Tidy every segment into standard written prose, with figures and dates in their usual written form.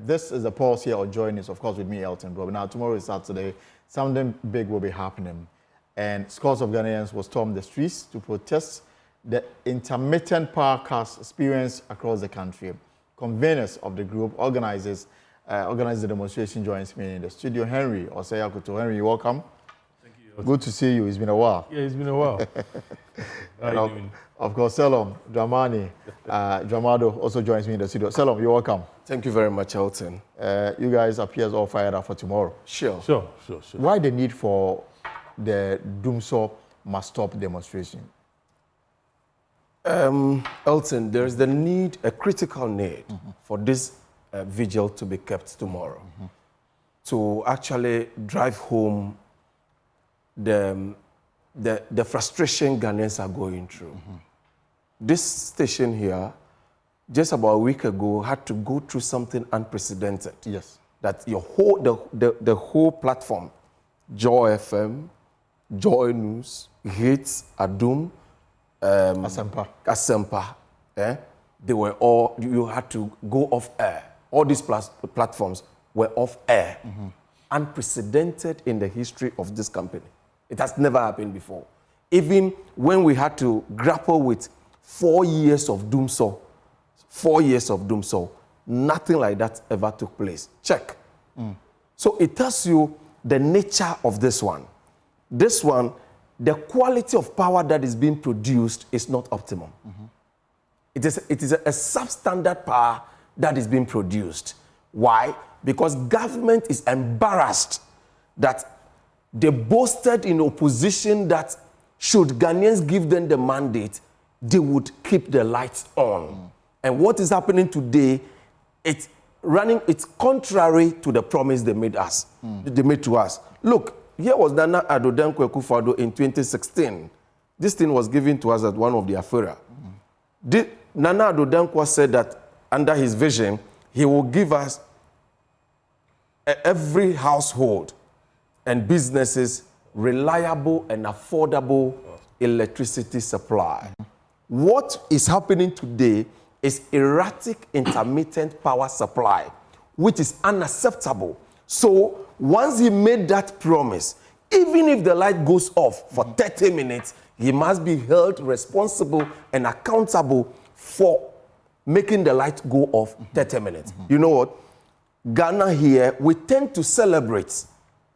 This is the pulse here on Joy News, of course, with me, Elton Bro. Now, tomorrow is Saturday. Something big will be happening. And scores of Ghanaians will storm the streets to protest the intermittent power cuts experienced across the country. Conveners of the group organized the demonstration joins me in the studio. Henry Oseyakuto. Henry, you're welcome. Thank you. Good to see you. It's been a while. Yeah, it's been a while. How are you doing? Of course, Selom Dramado also joins me in the studio. Selom, you're welcome. Thank you very much, Elton. You guys appear all fired up for tomorrow. Sure. Why the need for the Dumso must stop demonstration? Elton, there is the need, a critical need, for this vigil to be kept tomorrow, to actually drive home the frustration Ghanaians are going through. This station here, just about a week ago, had to go through something unprecedented. Yes. That your whole, the whole platform, Joy FM, Joy News, Hits, Adum, Asempa, they were all, you had to go off air. All these platforms were off air. Unprecedented in the history of this company. It has never happened before. Even when we had to grapple with 4 years of Dumso, 4 years of Dumso, nothing like that ever took place. Check. So it tells you the nature of this one. This one, the quality of power that is being produced is not optimum. It is a substandard power that is being produced. Why? Because government is embarrassed that they boasted in opposition that should Ghanaians give them the mandate, they would keep the lights on. And what is happening today, it's contrary to the promise they made us. They made to us. Look, here was Nana Addo Dankwa Akufo-Addo in 2016. This thing was given to us at one of the Afura. Nana Addo Dankwa said that under his vision, he will give us every household and businesses reliable and affordable electricity supply. What is happening today is erratic intermittent power supply, which is unacceptable. So once he made that promise, even if the light goes off for 30 minutes, he must be held responsible and accountable for making the light go off 30 minutes. You know what? Ghana here, we tend to celebrate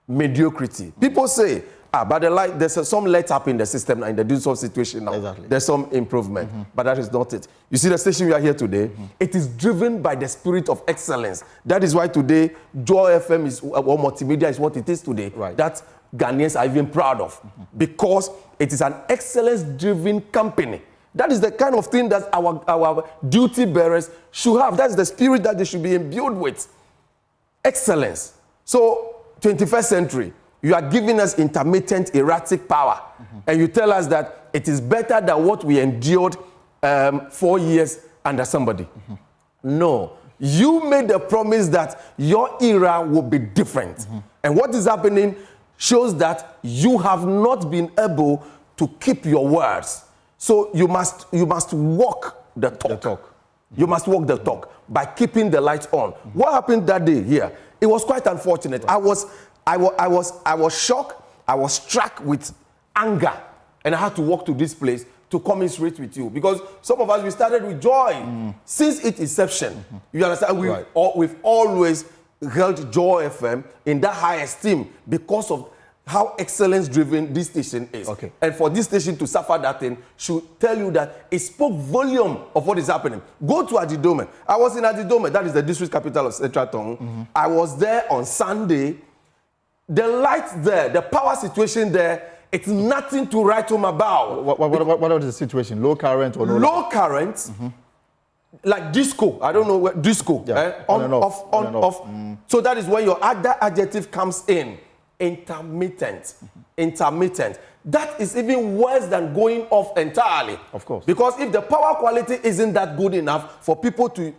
mediocrity. People say, but the light, there's some light up in the system now, in the Dumso situation now. Exactly. There's some improvement, but that is not it. You see the station we are here today, it is driven by the spirit of excellence. That is why today, Joy FM is, or multimedia is what it is today. Right. That Ghanaians are even proud of, because it is an excellence-driven company. That is the kind of thing that our duty bearers should have. That's the spirit that they should be imbued with. Excellence. So, 21st century, you are giving us intermittent, erratic power. And you tell us that it is better than what we endured 4 years under somebody. No. You made the promise that your era will be different. And what is happening shows that you have not been able to keep your words. So you must walk the talk. You must walk the talk by keeping the lights on. What happened that day here? It was quite unfortunate. I was shocked. I was struck with anger, and I had to walk to this place to commiserate with you, because some of us, we started with Joy since its inception. You understand? We've always held Joy FM in that high esteem because of how excellence-driven this station is. Okay. And for this station to suffer that thing should tell you that it spoke volume of what is happening. Go to Adidome. I was in Adidome. That is the district capital of Central Tongue. I was there on Sunday. The lights there, the power situation there, it's nothing to write home about. What was the situation? Low current or no? Low current, like disco. I don't know what disco. Yeah. On and off. So that is when your other adjective comes in. Intermittent. Intermittent. That is even worse than going off entirely. Of course. Because if the power quality isn't that good enough for people to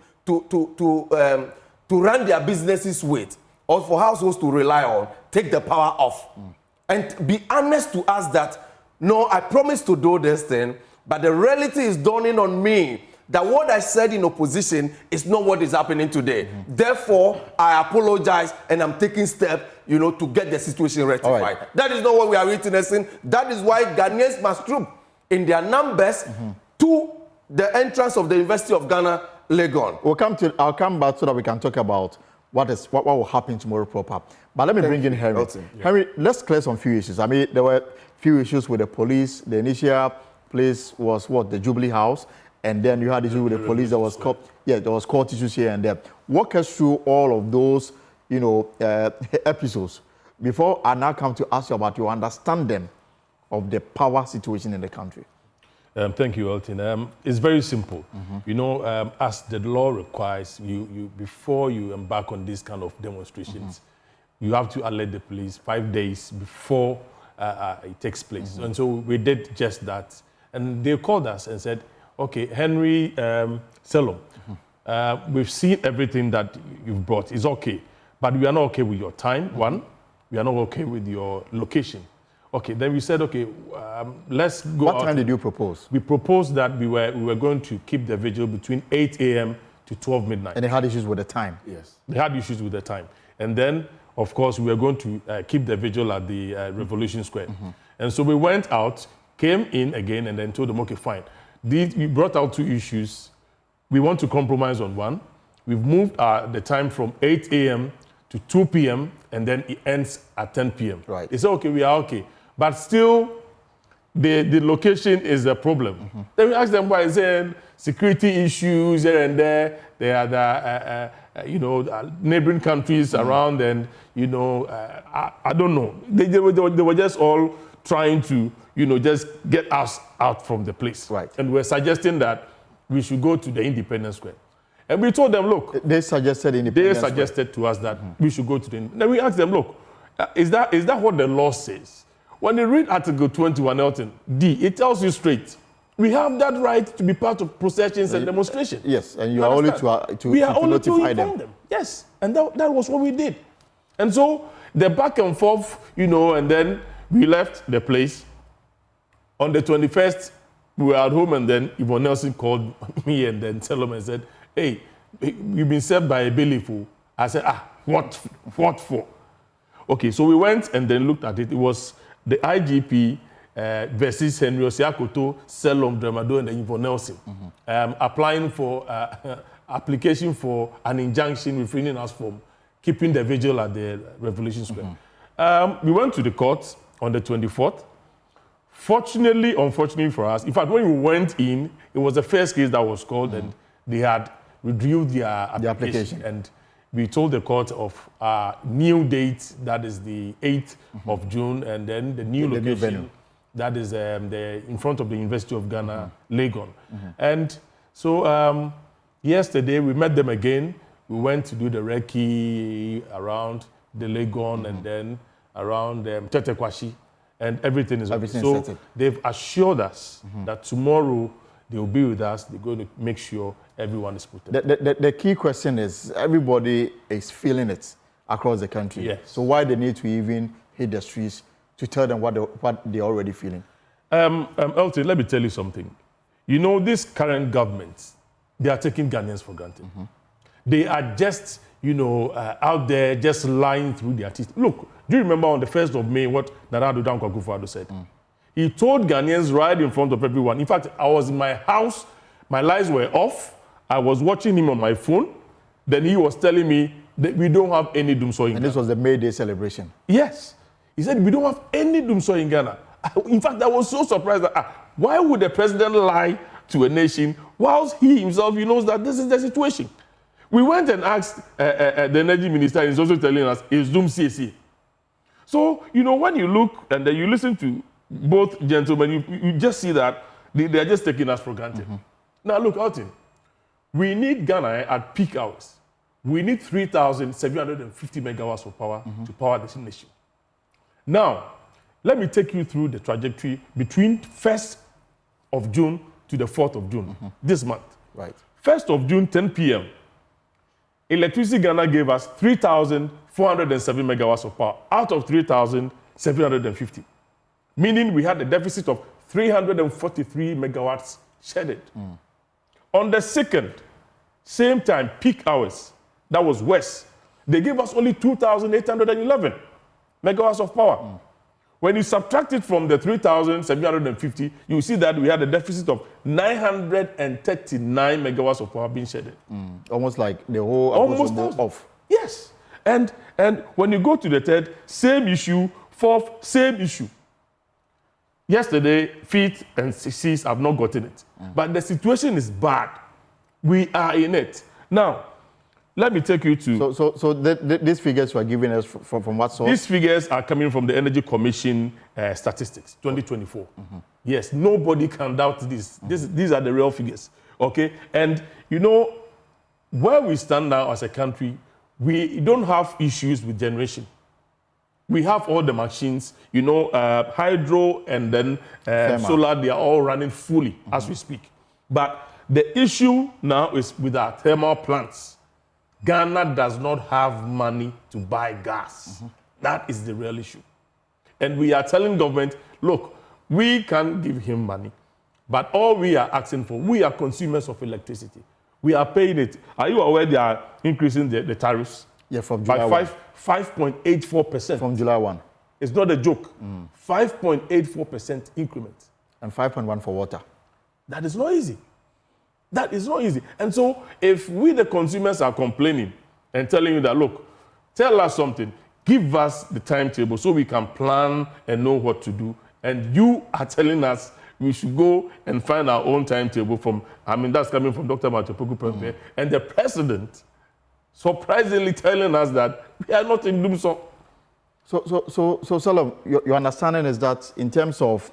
run their businesses with, or for households to rely on, take the power off. And be honest to us that, no, I promised to do this thing, but the reality is dawning on me that what I said in opposition is not what is happening today. Therefore, I apologize and I'm taking steps, to get the situation rectified. Right. That is not what we are witnessing. That is why Ghanaians must troop in their numbers to the entrance of the University of Ghana, Legon. I'll come back so that we can talk about what will happen tomorrow proper. But let me bring in Henry. Yeah. Henry, let's clear some few issues. I mean, there were few issues with the police. The initial place was the Jubilee House, and then you had issues with the police. There was court issues here and there. Walk us through all of those, episodes before I now come to ask you about your understanding of the power situation in the country. Thank you, Elton. It's very simple. As the law requires, you before you embark on this kind of demonstrations, you have to alert the police 5 days before it takes place. And so we did just that. And they called us and said, okay, Henry Selom, we've seen everything that you've brought. It's okay. But we are not okay with your time, one. We are not okay with your location. Okay, then we said, okay, let's go. What time did you propose? We proposed that we were going to keep the vigil between 8 a.m. to 12 midnight. And they had issues with the time? Yes. They had issues with the time. And then, of course, we were going to keep the vigil at the Revolution Square. And so we went out, came in again, and then told them, okay, fine. We brought out two issues. We want to compromise on one. We've moved the time from 8 a.m. to 2 p.m., and then it ends at 10 p.m. Right. They said, okay, we are okay. But still, the location is a problem. Then we asked them why. They said security issues here and there. There are the neighboring countries around, and I don't know. They were just all trying to just get us out from the place. Right. And we're suggesting that we should go to the Independence Square. And we told them, look. They suggested Independence They suggested to us that we should go to the. Then we asked them, look, is that what the law says? When you read Article 21, Elton, D, it tells you straight, we have that right to be part of processions and demonstrations. Yes, and you are only to notify them. Yes, and that was what we did. And so the back and forth, and then we left the place. On the 21st, we were at home, and then Yvonne Nelson called me and then Selom and said, hey, we've been served by a bailiff. I said, what for? Okay, so we went and then looked at it. It was the IGP versus Henry Osiakoto, Selom, Dramado, and Yvonne Nelson, applying for application for an injunction refraining us from keeping the vigil at the Revolution Square. We went to the court on the 24th. Fortunately, unfortunately for us, in fact, when we went in, it was the first case that was called, and they had reviewed their application. And we told the court of new date, that is the 8th of June, and then the new location, that is in front of the University of Ghana, Legon. And so yesterday we met them again. We went to do the recce around the Legon and then around Tetekwashi, and everything is okay. So they've assured us that tomorrow they will be with us. They're going to make sure everyone is protected. The key question is everybody is feeling it across the country. Yes. So why they need to even hit the streets to tell them what they're already feeling? Elton, let me tell you something. This current government, they are taking Ghanaians for granted. They are just, out there just lying through their teeth. Look, do you remember on the 1st of May what Nana Addo Dankwa Akufo-Addo said? He told Ghanaians right in front of everyone. In fact, I was in my house, my lights were off. I was watching him on my phone. Then he was telling me that we don't have any Doomsday in Ghana. And this was the May Day celebration. Yes. He said, we don't have any Doomsday in Ghana. In fact, I was so surprised that why would the president lie to a nation whilst he himself knows that this is the situation? We went and asked the energy minister, and he's also telling us it's Doomsday. So, when you look and then you listen to both gentlemen, you just see that they are just taking us for granted. Now, look, Elton, we need Ghana at peak hours. We need 3,750 megawatts of power to power this nation. Now, let me take you through the trajectory between 1st of June to the 4th of June, this month. Right. 1st of June, 10 p.m., Electricity Ghana gave us 3,407 megawatts of power out of 3,750, meaning we had a deficit of 343 megawatts shedded. On the 2nd, same time, peak hours, that was west, they gave us only 2,811 megawatts of power. When you subtract it from the 3,750, you see that we had a deficit of 939 megawatts of power being shedded. Almost like the whole Almost off. Yes. And when you go to the 3rd, same issue. 4th, same issue. Yesterday, 5th and 6th have not gotten it. But the situation is bad. We are in it. Now, let me take you to... So these figures you are giving us from what source? These figures are coming from the Energy Commission statistics, 2024. Yes, nobody can doubt this. These are the real figures, okay? And, you know, where we stand now as a country, we don't have issues with generation. We have all the machines, you know, hydro and then solar, they are all running fully as we speak. But the issue now is with our thermal plants. Ghana does not have money to buy gas. That is the real issue. And we are telling government, look, we can give him money, but all we are asking for, we are consumers of electricity. We are paying it. Are you aware they are increasing the tariffs? Yeah, from July by 5.84%. From July 1. It's not a joke. 5.84% increment. And 5.1 for water. That is not easy. That is not easy. And so if we, the consumers, are complaining and telling you that, look, tell us something, give us the timetable so we can plan and know what to do. And you are telling us we should go and find our own timetable from, I mean, that's coming from Dr. Matopoku Prempeh, and the president surprisingly telling us that we are not in doom so. So Salam, your understanding is that in terms of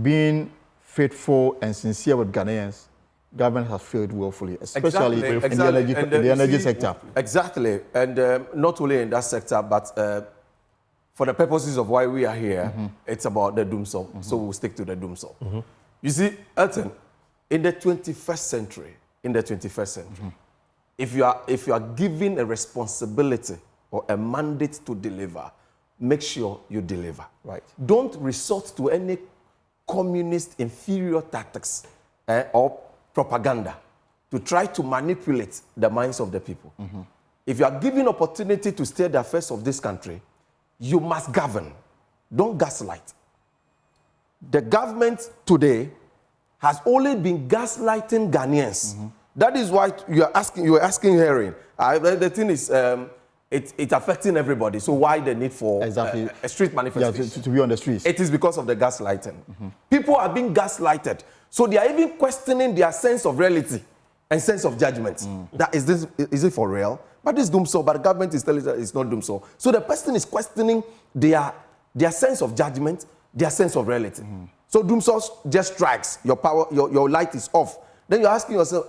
being faithful and sincere with Ghanaians, government has failed woefully, especially in the energy sector. Exactly, and not only in that sector, but for the purposes of why we are here, it's about the doomsday. So we'll stick to the doomsday. You see, Elton, in the 21st century, if you are given a responsibility or a mandate to deliver, make sure you deliver. Right. Don't resort to any communist inferior tactics or propaganda to try to manipulate the minds of the people. If you are given opportunity to steer the affairs of this country, you must govern. Don't gaslight. The government today has only been gaslighting Ghanaians. That is why you are asking hearing. The thing is, it's affecting everybody. So why the need for a street manifestation? Yeah, to be on the streets. It is because of the gaslighting. People are being gaslighted. So they are even questioning their sense of reality and sense of judgment. That is it for real? But this doomsday, but the government is telling that it's not doomsday. So the person is questioning their sense of judgment, their sense of reality. So doomsday just strikes, your power, your light is off. Then you're asking yourself,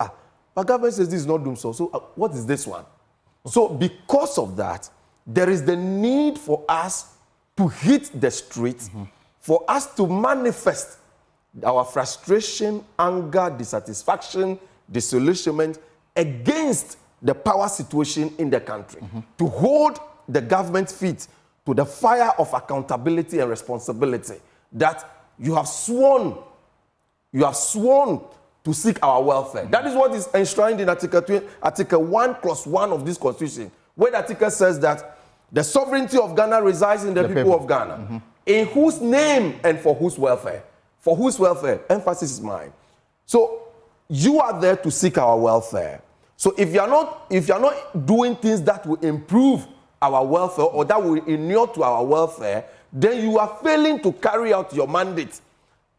but government says this is not doomsday, so what is this one? So because of that, there is the need for us to hit the streets, for us to manifest our frustration, anger, dissatisfaction, disillusionment against the power situation in the country, to hold the government's feet to the fire of accountability and responsibility that you have sworn to seek our welfare. That is what is enshrined in Article 1, Clause 1 of this Constitution, where the article says that the sovereignty of Ghana resides in the people of Ghana, in whose name and for whose welfare. For whose welfare? Emphasis is mine. So you are there to seek our welfare. So if you are not doing things that will improve our welfare or that will inure to our welfare, then you are failing to carry out your mandate.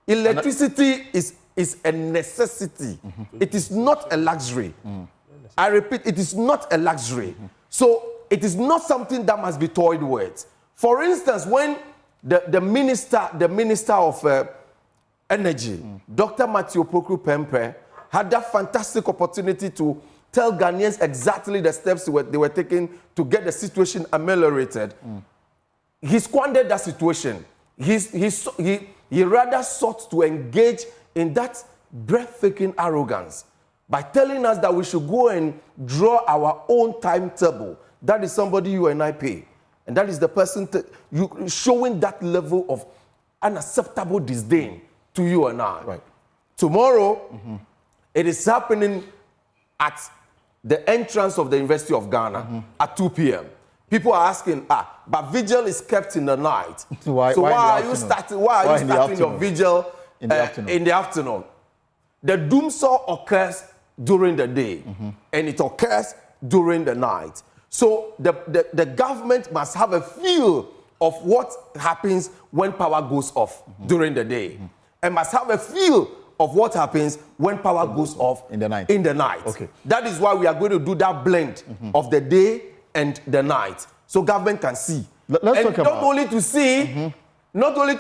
Electricity is a necessity. It is not a luxury. I repeat, it is not a luxury. So it is not something that must be toyed with. For instance, when the minister of Energy, Dr. Matopoku Prempeh, had that fantastic opportunity to tell Ghanaians exactly the steps they were taking to get the situation ameliorated. He squandered that situation. He rather sought to engage in that breathtaking arrogance by telling us that we should go and draw our own timetable. That is somebody you and I pay. And that is the person showing that level of unacceptable disdain to you and I. Right. Tomorrow, It is happening at the entrance of the University of Ghana at 2 p.m. People are asking, but vigil is kept in the night. Why are you starting your vigil in the afternoon? The doomsaw occurs during the day, and it occurs during the night. So the government must have a feel of what happens when power goes off during the day, and must have a feel of what happens when power goes off in the night. Okay. That is why we are going to do that blend of the day and the night, so government can see. Let's talk about not only to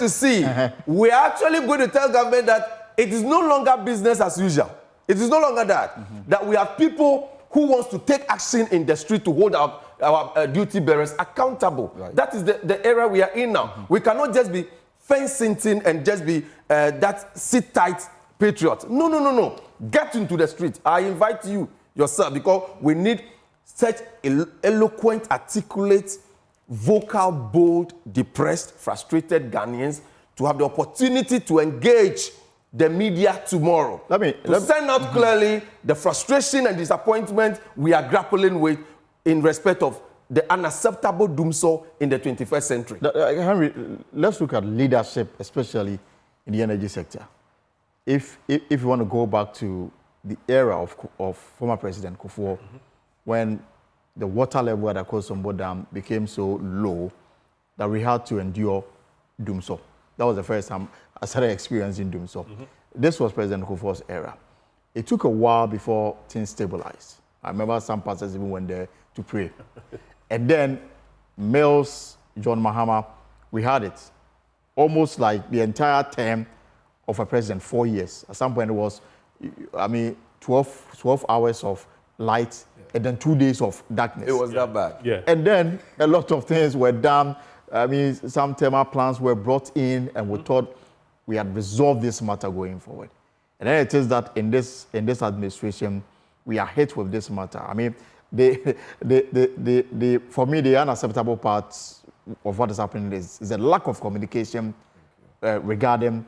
see, we are actually going to tell government that it is no longer business as usual. It is no longer that. That we have people who wants to take action in the street to hold our duty bearers accountable. Right. That is the era we are in now. We cannot just be fence-sitting and just be that sit-tight patriot. No. Get into the street. I invite you yourself, because we need such eloquent, articulate, vocal, bold, depressed, frustrated Ghanaians to have the opportunity to engage the media tomorrow. Let me send out clearly the frustration and disappointment we are grappling with in respect of the unacceptable doomsaw in the 21st century. Henry, let's look at leadership, especially in the energy sector. If you want to go back to the era of former President Kufuor, when the water level at Akosombo Dam became so low that we had to endure doomsaw. That was the first time I started experiencing doomsaw. This was President Kufuor's era. It took a while before things stabilized. I remember some pastors even went there to pray. And then Mills, John Mahama, we had it almost like the entire term of a president, 4 years. At some point it was, 12 hours of light and then 2 days of darkness. It was that bad. Yeah. And then a lot of things were done. Some thermal plants were brought in, and we thought we had resolved this matter going forward. And then it is that in this administration, we are hit with this matter. For me, the unacceptable part of what is happening is the lack of communication regarding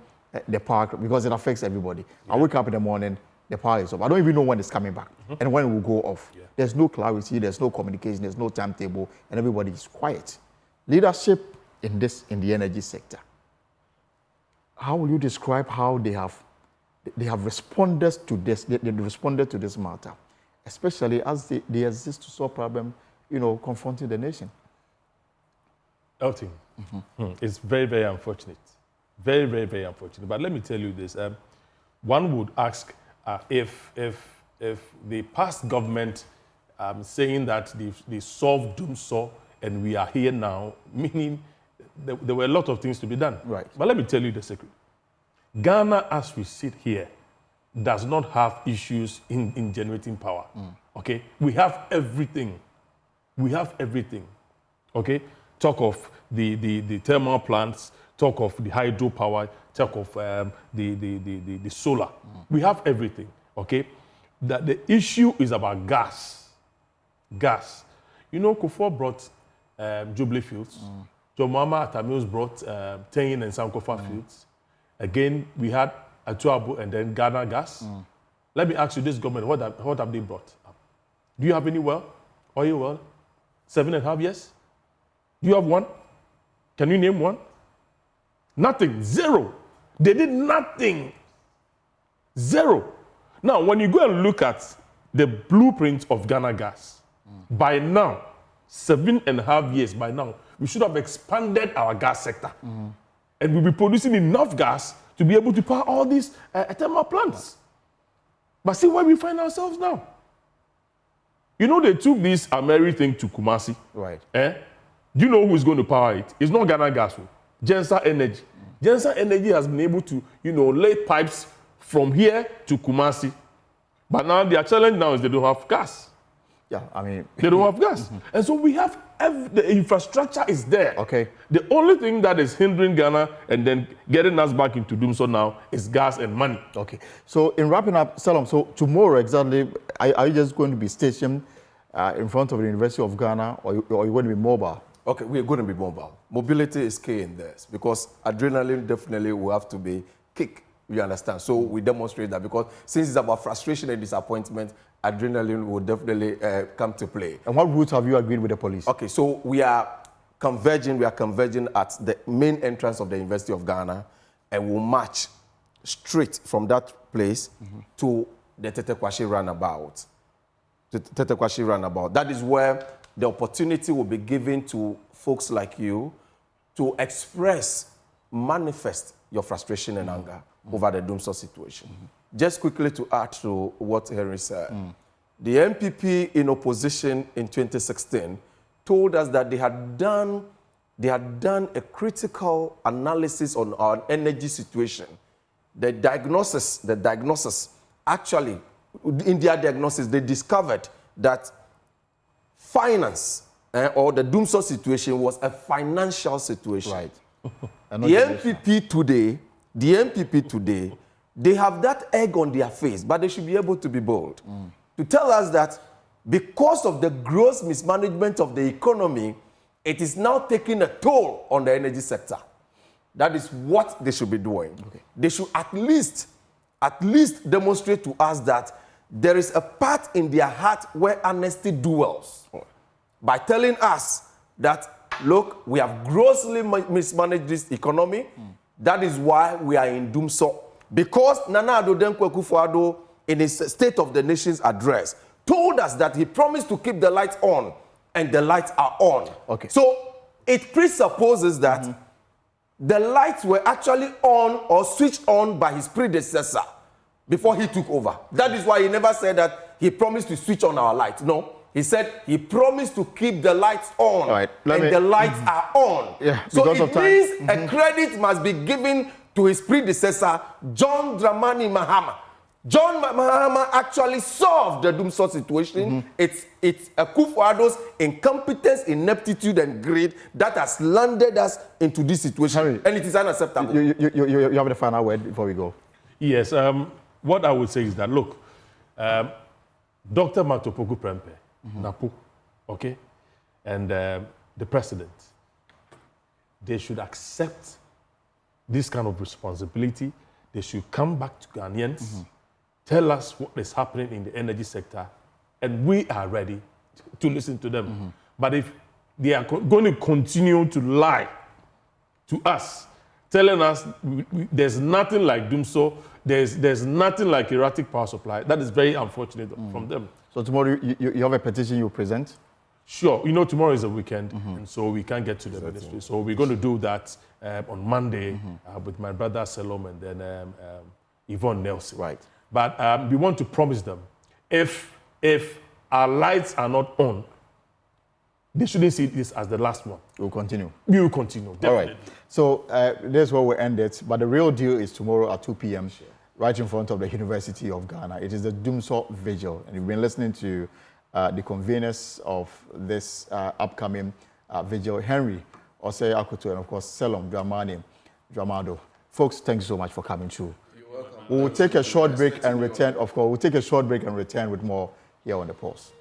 the power, because it affects everybody. Yeah. I wake up in the morning, the power is off. I don't even know when it's coming back and when it will go off. Yeah. There's no clarity, there's no communication, there's no timetable, and everybody is quiet. Leadership in the energy sector. How will you describe how they have responded to this? They responded to this matter, especially as they exist to solve problem, confronting the nation. Elton, it's very, very unfortunate. Very, very, very unfortunate. But let me tell you this: one would ask if the past government saying that they solved doomsaw and we are here now, meaning there were a lot of things to be done. Right. But let me tell you the secret. Ghana, as we sit here, does not have issues in generating power. Okay? We have everything. Okay? Talk of the thermal plants, talk of the hydropower, talk of the solar. We have everything. Okay? The issue is about gas. Gas. Kufuor brought Jubilee Fields. John Mahama Atamils brought Tenyin and Sankofa Fields. Again, we had Atuabu and then Ghana Gas. Let me ask you, this government, what have they brought up? Do you have any oil well? 7.5 years? Do you have one? Can you name one? Nothing. Zero. They did nothing. Zero. Now, when you go and look at the blueprint of Ghana Gas, by now, 7.5 years by now, we should have expanded our gas sector. And we'll be producing enough gas to be able to power all these thermal plants. But see where we find ourselves now. They took this Ameri thing to Kumasi. Right. Do you know who is going to power it? It's not Ghana Gas. Gensa Energy. Gensa Energy has been able to, lay pipes from here to Kumasi. But now their challenge now is they don't have gas. Yeah, they don't have gas. And so we have, the infrastructure is there. Okay. The only thing that is hindering Ghana and then getting us back into doomsaw now is gas and money. Okay. So in wrapping up, Salam, so tomorrow exactly, are you just going to be stationed in front of the University of Ghana, or are you going to be mobile? Okay, we're going to be mobile. Mobility is key in this, because adrenaline definitely will have to be kicked You understand? So we demonstrate that because since it's about frustration and disappointment, adrenaline will definitely come to play. And what route have you agreed with the police? Okay, so we are converging at the main entrance of the University of Ghana, and we'll march straight from that place to the Tetekwashi roundabout. That is where the opportunity will be given to folks like you to express, manifest your frustration and anger over the Dumsor situation. Just quickly to add to what Henry said, the MPP in opposition in 2016 told us that they had done a critical analysis on our energy situation. The diagnosis, actually, in their diagnosis, they discovered that finance or the Dumsor situation was a financial situation. Right. The MPP today, they have that egg on their face, but they should be able to be bold. To tell us that because of the gross mismanagement of the economy, it is now taking a toll on the energy sector. That is what they should be doing. Okay. They should at least demonstrate to us that there is a part in their heart where honesty dwells. By telling us that, look, we have grossly mismanaged this economy. That is why we are in Dumsor. Because Nana Addo Dankwa Akufo-Addo, in his State of the Nation's address, told us that he promised to keep the lights on, and the lights are on. Okay. So it presupposes that the lights were actually on or switched on by his predecessor before he took over. That is why he never said that he promised to switch on our lights. No, he said he promised to keep the lights on, the lights are on. Yeah, so it means a credit must be given to his predecessor, John Dramani Mahama. John Mahama actually solved the Dumsor situation. It's Akufo-Addo's incompetence, ineptitude, and greed that has landed us into this situation, Harry, and it is unacceptable. You have the final word before we go. Yes, what I would say is that, look, Dr. Matopoku Prempeh, Napu, okay, and the president, they should accept this kind of responsibility. They should come back to Ghanaians, tell us what is happening in the energy sector, and we are ready to listen to them. But if they are going to continue to lie to us, telling us there's nothing like Dumsor, there's nothing like erratic power supply, that is very unfortunate from them. So tomorrow you have a petition you present? Sure. You know, tomorrow is a weekend, and so we can't get to the ministry. So we're going to do that on Monday with my brother Salom and then Yvonne Nelson. Right. But we want to promise them, if our lights are not on, they shouldn't see this as the last one. We'll continue. We will continue, definitely. All right. So this is where we end it. But the real deal is tomorrow at 2 p.m. right in front of the University of Ghana. It is the Dumsor Vigil. And you've been listening to the conveners of this upcoming vigil, Henry Osei Akoto, and of course, Selom Dramado. Folks, thanks so much for coming through. You're welcome. We'll take a short break and return, of course, we'll take a short break and return with more here on The Pulse.